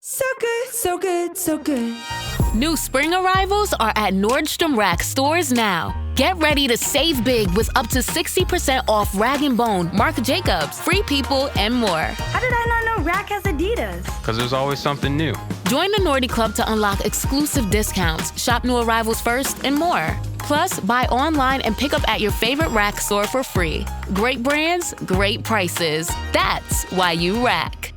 So good, so good, so good. New spring arrivals are at Nordstrom Rack stores now. Get ready to save big with up to 60% off Rag & Bone, Marc Jacobs, Free People, and more. How did I not know Rack has Adidas? Because there's always something new. Join the Nordy Club to unlock exclusive discounts, shop new arrivals first, and more. Plus, buy online and pick up at your favorite Rack store for free. Great brands, great prices. That's why you Rack.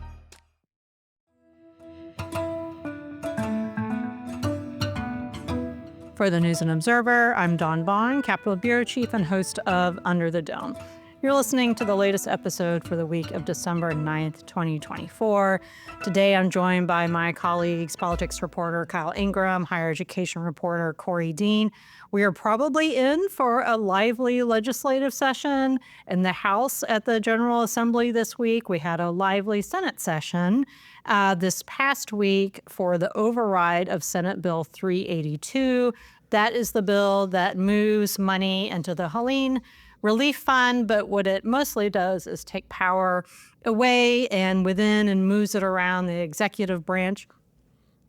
For the News and Observer, I'm Dawn Vaughan, Capitol Bureau Chief and host of Under the Dome. You're listening to the latest episode for the week of December 9th, 2024. Today, I'm joined by my colleagues, politics reporter Kyle Ingram, higher education reporter Korie Dean. We are probably in for a lively legislative session in the House at the General Assembly this week. We had a lively Senate session this past week for the override of Senate Bill 382. That is the bill that moves money into the Helene Relief Fund, but what it mostly does is take power away and within and moves it around the executive branch.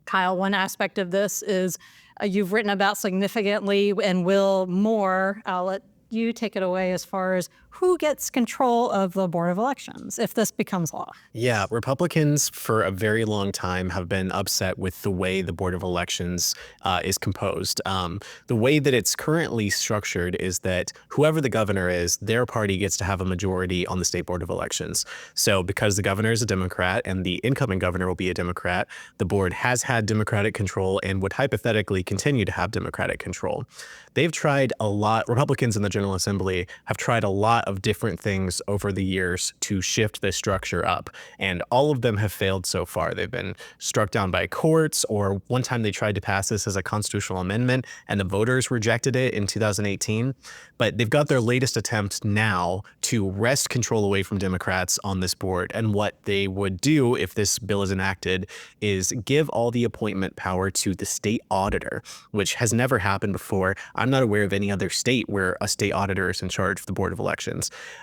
Kyle, one aspect of this is you've written about significantly and will more. I'll let you take it away as far as who gets control of the Board of Elections if this becomes law. Yeah, Republicans for a very long time have been upset with the way the Board of Elections is composed. The way that it's currently structured is that whoever the governor is, their party gets to have a majority on the state Board of Elections. So because the governor is a Democrat and the incoming governor will be a Democrat, the board has had Democratic control and would hypothetically continue to have Democratic control. They've tried a lot, Republicans in the General Assembly have tried a lot of different things over the years to shift this structure up, and all of them have failed so far. They've been struck down by courts, or one time they tried to pass this as a constitutional amendment and the voters rejected it in 2018. But they've got their latest attempt now to wrest control away from Democrats on this board. And what they would do if this bill is enacted is give all the appointment power to the state auditor, which has never happened before. I'm not aware of any other state where a state auditor is in charge of the Board of Elections.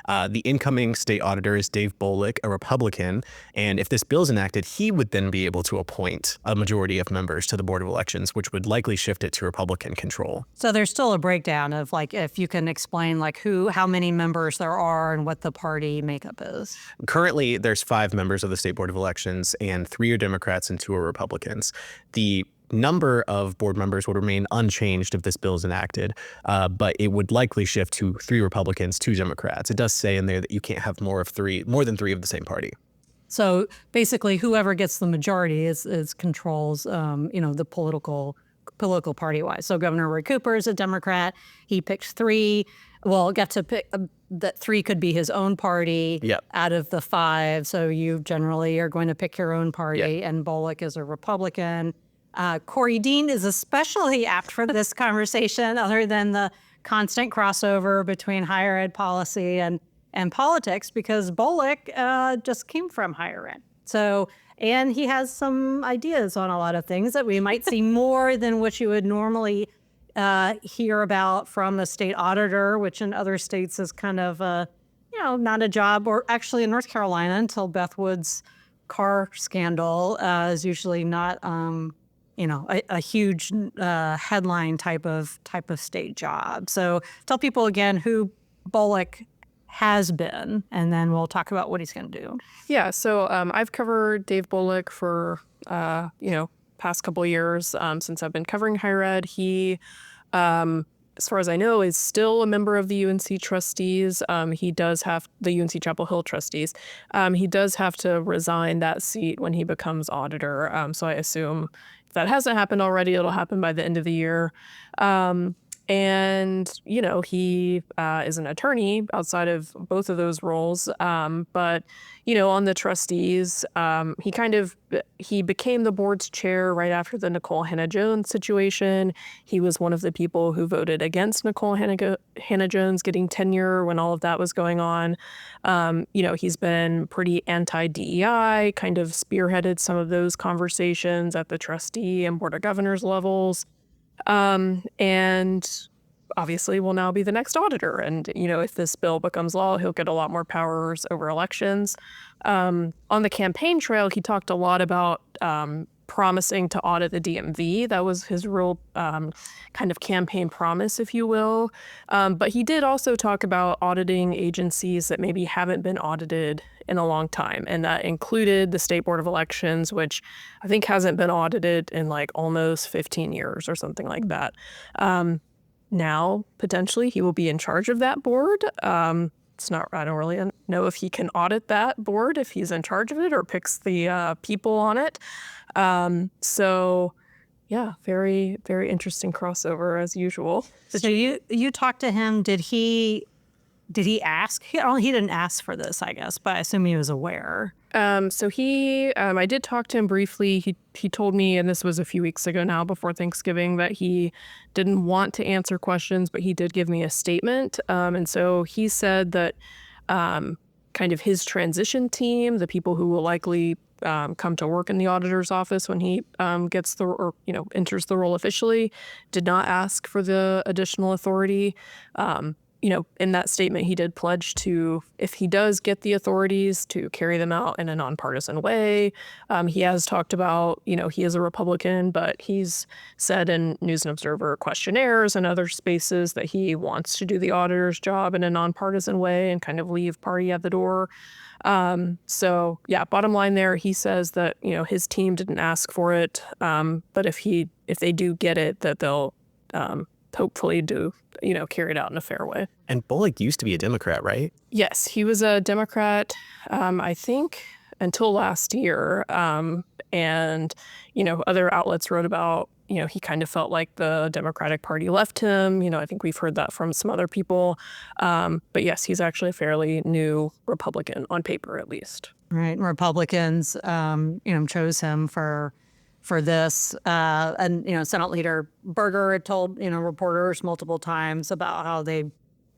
The incoming state auditor is Dave Bullock, a Republican, and if this bill is enacted, he would then be able to appoint a majority of members to the Board of Elections, which would likely shift it to Republican control. So there's still a breakdown of like if you can explain like how many members there are and what the party makeup is. Currently, there's 5 members of the state Board of Elections, and 3 are Democrats and 2 are Republicans. The number of board members would remain unchanged if this bill is enacted, but it would likely shift to 3 Republicans, 2 Democrats. It does say in there that you can't have more than 3 of the same party. So basically, whoever gets the majority is controls, the political party-wise. So Governor Roy Cooper is a Democrat. He picks 3. Well, got to pick that 3 could be his own party out of the 5. So you generally are going to pick your own party, and Bullock is a Republican. Korie Dean is especially apt for this conversation, other than the constant crossover between higher ed policy and politics, because Bullock just came from higher ed. So, and he has some ideas on a lot of things that we might see more than what you would normally hear about from the state auditor, which in other states is kind of, not a job, or actually in North Carolina until Beth Wood's car scandal is usually not a huge headline type of state job. So tell people again who Bullock has been, and then we'll talk about what he's going to do. Yeah, so I've covered Dave Bullock for, past couple years since I've been covering higher ed. He, as far as I know, is still a member of the UNC trustees. He does have the UNC Chapel Hill trustees. He does have to resign that seat when he becomes auditor. So I assume if that hasn't happened already, it'll happen by the end of the year. And, he is an attorney outside of both of those roles. But, on the trustees, he became the board's chair right after the Nikole Hannah-Jones situation. He was one of the people who voted against Nikole Hannah-Jones getting tenure when all of that was going on. He's been pretty anti-DEI, kind of spearheaded some of those conversations at the trustee and board of governors levels. And obviously will now be the next auditor. And, if this bill becomes law, he'll get a lot more powers over elections. On the campaign trail, he talked a lot about promising to audit the DMV. That was his real kind of campaign promise, if you will. But he did also talk about auditing agencies that maybe haven't been audited in a long time. And that included the State Board of Elections, which I think hasn't been audited in like almost 15 years or something like that. Now, potentially, he will be in charge of that board. I don't really know if he can audit that board, if he's in charge of it or picks the people on it. So yeah, very, very interesting crossover as usual. So you talked to him. Did he ask? He didn't ask for this, I guess, but I assume he was aware. I did talk to him briefly. He told me, and this was a few weeks ago now before Thanksgiving, that he didn't want to answer questions, but he did give me a statement. And so he said that kind of his transition team, the people who will likely come to work in the auditor's office when he enters the role officially, did not ask for the additional authority. In that statement, he did pledge to, if he does get the authorities, to carry them out in a nonpartisan way. He has talked about, he is a Republican, but he's said in News and Observer questionnaires and other spaces that he wants to do the auditor's job in a nonpartisan way and kind of leave party at the door. So yeah, bottom line there, he says that, his team didn't ask for it. But if they do get it, that they'll hopefully do, carry it out in a fair way. And Bullock used to be a Democrat, right? Yes, he was a Democrat, I think, until last year. And, other outlets wrote about, he kind of felt like the Democratic Party left him. I think we've heard that from some other people. But yes, he's actually a fairly new Republican, on paper at least. Right. Republicans, chose him for this. And, Senate Leader Berger had told, reporters multiple times about how they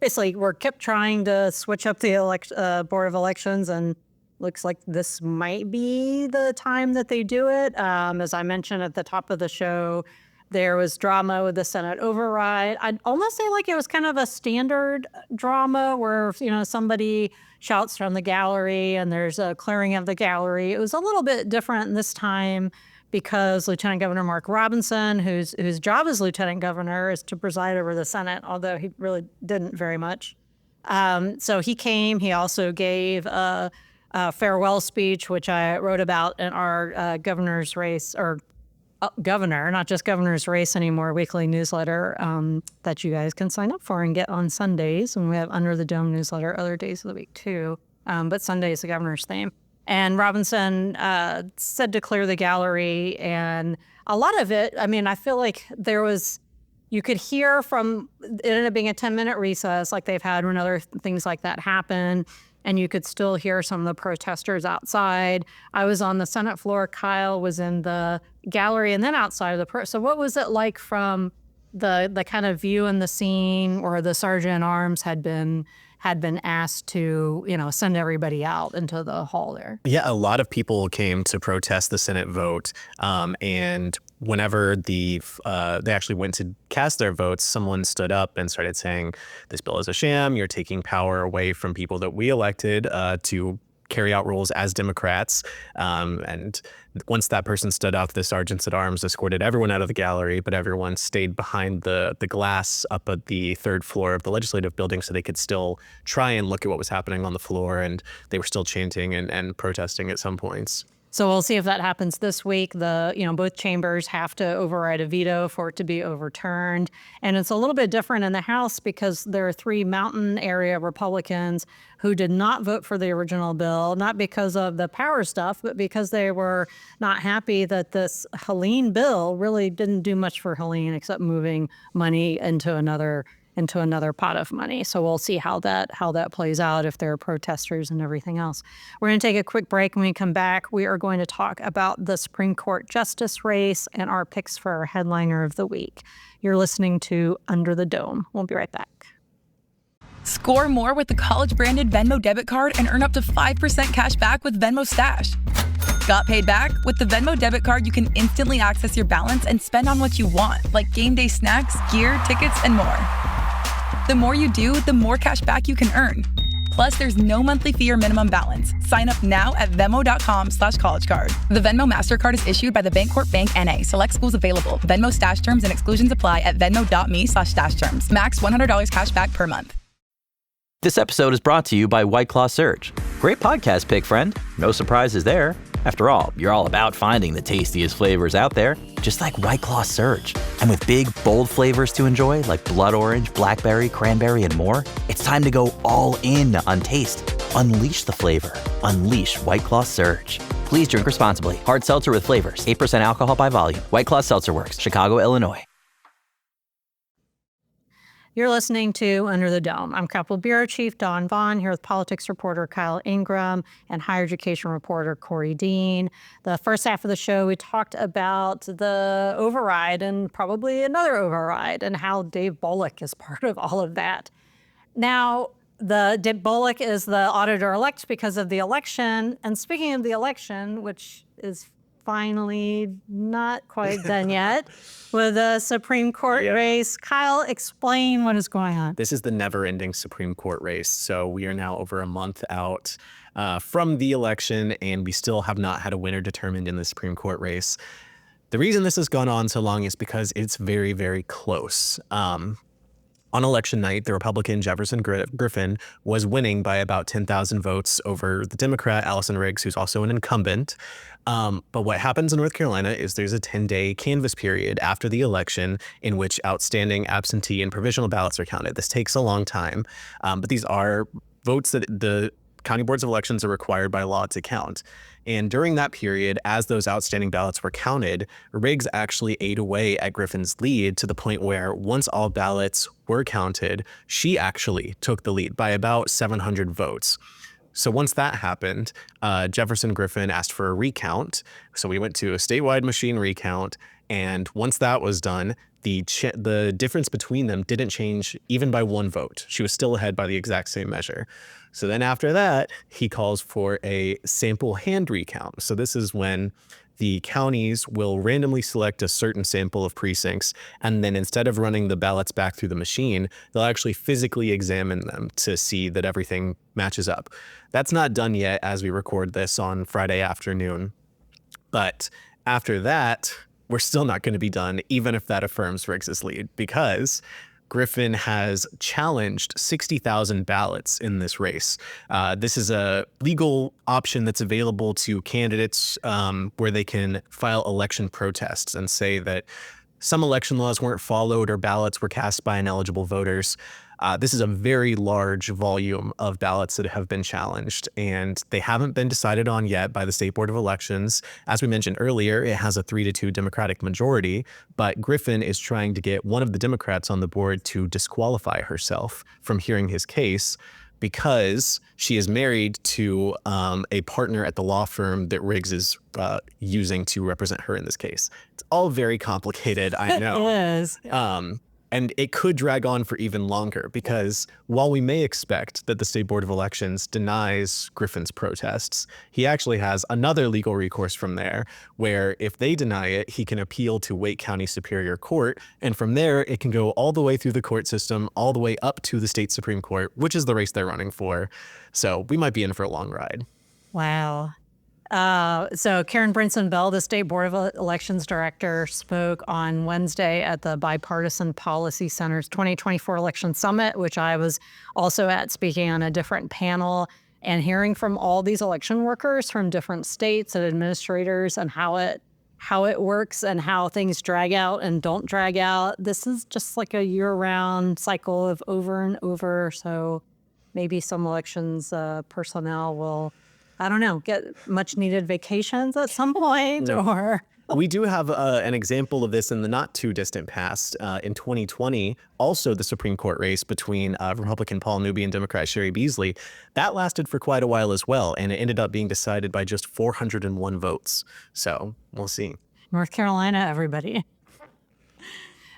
basically kept trying to switch up the Board of Elections, and looks like this might be the time that they do it. As I mentioned at the top of the show, there was drama with the Senate override. I'd almost say like it was kind of a standard drama where, somebody shouts from the gallery and there's a clearing of the gallery. It was a little bit different this time because Lieutenant Governor Mark Robinson, whose job as Lieutenant Governor is to preside over the Senate, although he really didn't very much. So he came. He also gave a farewell speech, which I wrote about in our governor's race, or governor, not just governor's race anymore, weekly newsletter that you guys can sign up for and get on Sundays. And we have Under the Dome newsletter other days of the week too. But Sunday is the governor's theme. And Robinson said to clear the gallery, and a lot of it, I feel like you could hear from, it ended up being a 10-minute recess like they've had when other things like that happen, and you could still hear some of the protesters outside. I was on the Senate floor, Kyle was in the gallery, and then outside of so what was it like from the kind of view in the scene where the Sergeant at Arms had been asked to, send everybody out into the hall there? Yeah, a lot of people came to protest the Senate vote. And whenever they actually went to cast their votes, someone stood up and started saying, this bill is a sham. You're taking power away from people that we elected to carry out roles as Democrats. And once that person stood up, the sergeants at arms escorted everyone out of the gallery, but everyone stayed behind the glass up at the third floor of the legislative building so they could still try and look at what was happening on the floor. And they were still chanting and protesting at some points. So we'll see if that happens this week. Both chambers have to override a veto for it to be overturned. And it's a little bit different in the House because there are 3 mountain area Republicans who did not vote for the original bill, not because of the power stuff, but because they were not happy that this Helene bill really didn't do much for Helene except moving money into another pot of money. So we'll see how that plays out if there are protesters and everything else. We're going to take a quick break. When we come back, we are going to talk about the Supreme Court justice race and our picks for our headliner of the week. You're listening to Under the Dome. We'll be right back. Score more with the college-branded Venmo debit card and earn up to 5% cash back with Venmo Stash. Got paid back? With the Venmo debit card, you can instantly access your balance and spend on what you want, like game day snacks, gear, tickets, and more. The more you do, the more cash back you can earn. Plus, there's no monthly fee or minimum balance. Sign up now at Venmo.com/collegecard. The Venmo MasterCard is issued by the Bancorp Bank N.A. Select schools available. Venmo stash terms and exclusions apply at venmo.me/stash terms. Max $100 cash back per month. This episode is brought to you by White Claw Surge. Great podcast pick, friend. No surprises there. After all, you're all about finding the tastiest flavors out there, just like White Claw Surge. And with big, bold flavors to enjoy, like blood orange, blackberry, cranberry, and more, it's time to go all in on taste. Unleash the flavor. Unleash White Claw Surge. Please drink responsibly. Hard seltzer with flavors. 8% alcohol by volume. White Claw Seltzer Works, Chicago, Illinois. You're listening to Under the Dome. I'm Capitol Bureau Chief Dawn Vaughan, here with politics reporter Kyle Ingram and higher education reporter Korie Dean. The first half of the show, we talked about the override and probably another override and how Dave Bullock is part of all of that. Now, Dave Bullock is the auditor-elect because of the election. And speaking of the election, which is finally not quite done yet, with a Supreme Court race. Kyle, explain what is going on. This is the never-ending Supreme Court race. So we are now over a month out from the election, and we still have not had a winner determined in the Supreme Court race. The reason this has gone on so long is because it's very, very close. On election night, the Republican Jefferson Griffin was winning by about 10,000 votes over the Democrat Allison Riggs, who's also an incumbent. But what happens in North Carolina is there's a 10-day canvass period after the election in which outstanding absentee and provisional ballots are counted. This takes a long time, but these are votes that the county boards of elections are required by law to count. And during that period, as those outstanding ballots were counted, Riggs actually ate away at Griffin's lead to the point where once all ballots were counted, she actually took the lead by about 700 votes. So once that happened, Jefferson Griffin asked for a recount. So we went to a statewide machine recount. And once that was done, the difference between them didn't change even by one vote. She was still ahead by the exact same measure. So then after that, he calls for a sample hand recount. So this is when the counties will randomly select a certain sample of precincts, and then instead of running the ballots back through the machine, they'll actually physically examine them to see that everything matches up. That's not done yet as we record this on Friday afternoon. But after that, we're still not going to be done, even if that affirms Riggs's lead, because Griffin has challenged 60,000 ballots in this race. This is a legal option that's available to candidates where they can file election protests and say that some election laws weren't followed or ballots were cast by ineligible voters. This is a very large volume of ballots that have been challenged, and they haven't been decided on yet by the State Board of Elections. As we mentioned earlier, it has a 3-2 Democratic majority, but Griffin is trying to get one of the Democrats on the board to disqualify herself from hearing his case because she is married to a partner at the law firm that Riggs is using to represent her in this case. It's all very complicated, I know. It is. And it could drag on for even longer because while we may expect that the State Board of Elections denies Griffin's protests, he actually has another legal recourse from there where if they deny it, he can appeal to Wake County Superior Court. And from there, it can go all the way through the court system, all the way up to the state Supreme Court, which is the race they're running for. So we might be in for a long ride. Wow. So Karen Brinson Bell, the State Board of Elections Director, spoke on Wednesday at the Bipartisan Policy Center's 2024 Election Summit, which I was also at, speaking on a different panel and hearing from all these election workers from different states and administrators and how it works and how things drag out and don't drag out. This is just like a year-round cycle of over and over. So maybe some elections personnel will, I don't know, get much needed vacations at some point or... We do have an example of this in the not too distant past. In 2020, also the Supreme Court race between Republican Paul Newby and Democrat Sherry Beasley, that lasted for quite a while as well. And it ended up being decided by just 401 votes. So we'll see. North Carolina, everybody.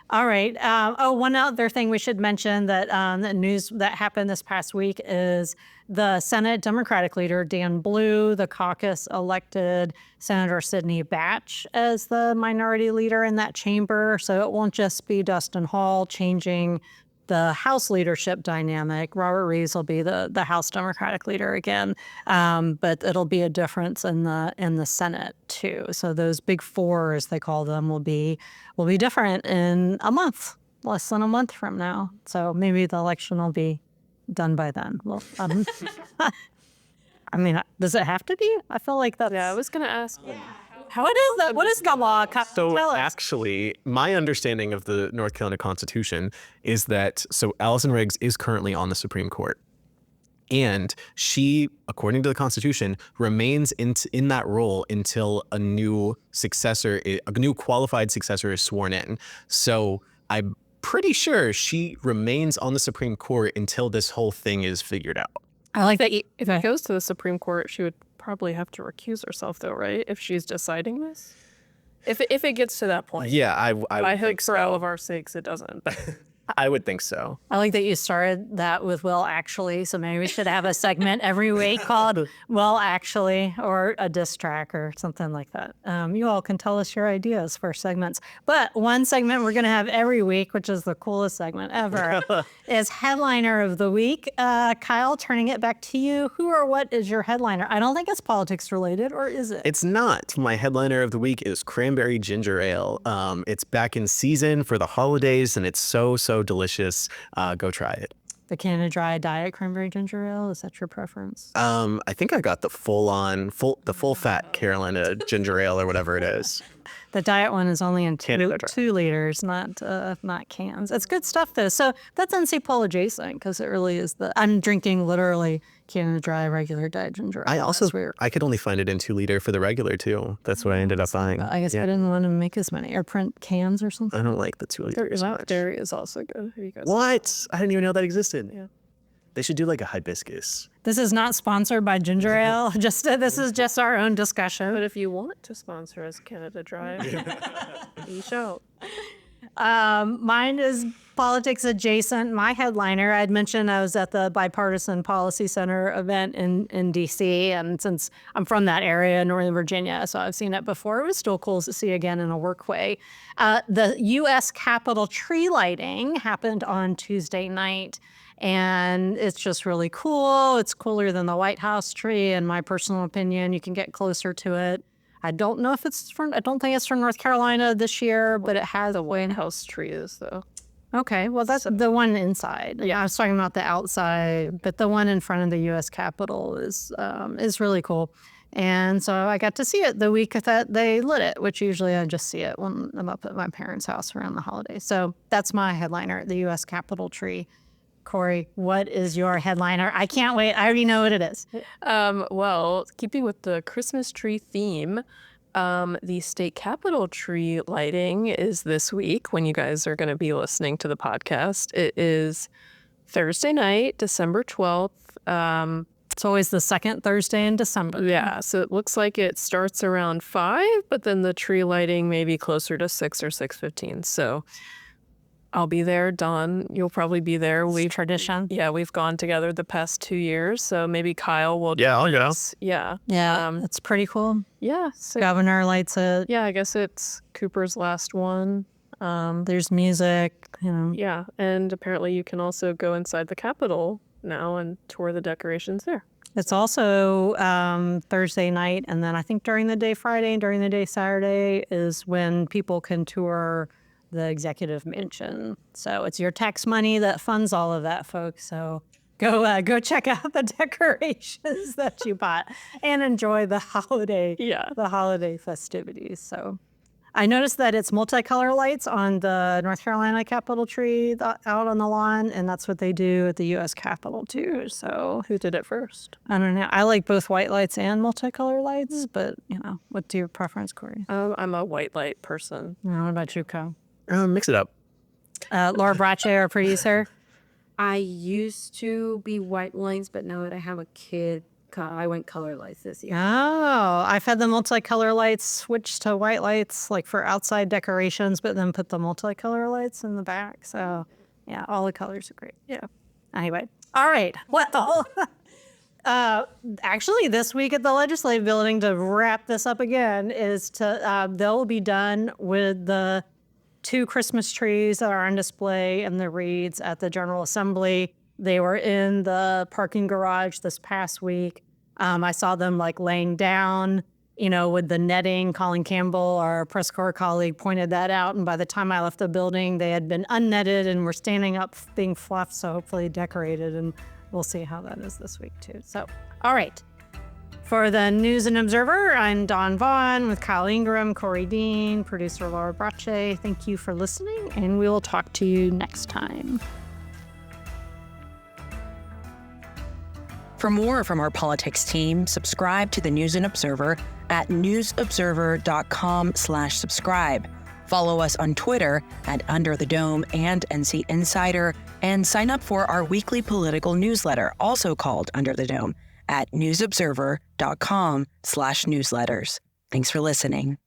All right. One other thing we should mention that the news that happened this past week is the Senate Democratic leader, Dan Blue, the caucus elected Senator Sidney Batch as the minority leader in that chamber. So it won't just be Dustin Hall changing the House leadership dynamic. Robert Reeves will be the House Democratic leader again, but it'll be a difference in the Senate too. So those big four, as they call them, will be different in a month, less than a month from now. So maybe the election will be done by then. Well, I mean, does it have to be? I feel like that's... Yeah, I was going to ask. How it is that? What is the law? So actually, my understanding of the North Carolina Constitution is that, so Allison Riggs is currently on the Supreme Court. And she, according to the Constitution, remains in that role until a new qualified successor is sworn in. So I'm pretty sure she remains on the Supreme Court until this whole thing is figured out. I like that. If it goes to the Supreme Court, she would probably have to recuse herself, though, right? If she's deciding this, if it gets to that point. Yeah, I hope for all of our sakes it doesn't. I would think so. I like that you started that with "Well, actually," so maybe we should have a segment every week called "Well, actually," or a diss track or something like that. You all can tell us your ideas for segments. But one segment we're going to have every week, which is the coolest segment ever, is Headliner of the Week. Kyle, turning it back to you. Who or what is your headliner? I don't think it's politics related, or is it? It's not. My headliner of the week is Cranberry Ginger Ale. It's back in season for the holidays, and it's so delicious. Go try it. The Canada Dry Diet Cranberry Ginger Ale, is that your preference? I think I got the full fat Carolina ginger ale or whatever it is. The diet one is only in 2 liters, not cans. It's good stuff though. So that's NC Polo adjacent because it really is I'm drinking literally Canada Dry regular diet ginger ale. I could only find it in 2 liter for the regular too. That's what I ended up buying. I guess I didn't want to make as many or print cans or something. I don't like the 2 liters. Dairy is also good. Have you guys What? I didn't even know that existed. Yeah. They should do like a hibiscus. This is not sponsored by ginger ale. This is just our own discussion. But if you want to sponsor us, Canada Dry, you shall. Mine is politics adjacent. My headliner, I'd mentioned I was at the Bipartisan Policy Center event in D.C. And since I'm from that area, Northern Virginia, so I've seen it before. It was still cool to see again in a work way. The U.S. Capitol tree lighting happened on Tuesday night. And it's just really cool. It's cooler than the White House tree, in my personal opinion. You can get closer to it. I don't know if I don't think it's from North Carolina this year, but it has the White House tree is though. Okay, well that's the one inside. Yeah, I was talking about the outside, but the one in front of the U.S. Capitol is really cool. And so I got to see it the week that they lit it, which usually I just see it when I'm up at my parents' house around the holidays. So that's my headliner, the U.S. Capitol tree. Korie, what is your headliner? I can't wait. I already know what it is. Well, keeping with the Christmas tree theme, the state capitol tree lighting is this week when you guys are going to be listening to the podcast. It is Thursday night, December 12th. It's always the second Thursday in December. Yeah, so it looks like it starts around 5, but then the tree lighting may be closer to 6 or 6:15. So I'll be there. Dawn, you'll probably be there. Tradition. Yeah, we've gone together the past 2 years, so maybe Kyle will. Yeah, I'll go. Yeah. That's pretty cool. Yeah. So, Governor lights it. Yeah, I guess it's Cooper's last one. There's music, Yeah, and apparently you can also go inside the Capitol now and tour the decorations there. It's also Thursday night, and then I think during the day Friday and during the day Saturday is when people can tour the executive mansion. So it's your tax money that funds all of that, folks. So go check out the decorations that you bought and enjoy the holiday festivities. So I noticed that it's multicolor lights on the North Carolina Capitol tree out on the lawn, and that's what they do at the U.S. Capitol too. So who did it first? I don't know. I like both white lights and multicolor lights, but what's your preference, Korie? I'm a white light person. What about you, Kyle? Mix it up. Laura Brache, our producer. I used to be white lights, but now that I have a kid, I went color lights this year. Oh, I've had the multicolor lights switch to white lights, like for outside decorations, but then put the multicolor lights in the back. So, yeah, all the colors are great. Yeah. Anyway, all right. Well, actually, this week at the Legislative Building, to wrap this up again, is they'll be done with the 2 Christmas trees that are on display in the Reeds at the General Assembly. They were in the parking garage this past week. I saw them like laying down, with the netting. Colin Campbell, our press corps colleague, pointed that out. And by the time I left the building, they had been unnetted and were standing up being fluffed, so hopefully decorated. And we'll see how that is this week too. So, all right. For the News and Observer, I'm Dawn Vaughan with Kyle Ingram, Korie Dean, producer Laura Brache. Thank you for listening, and we will talk to you next time. For more from our politics team, subscribe to the News and Observer at newsobserver.com/subscribe. Follow us on Twitter at Under the Dome and NC Insider, and sign up for our weekly political newsletter, also called Under the Dome, at newsobserver.com/newsletters. Thanks for listening.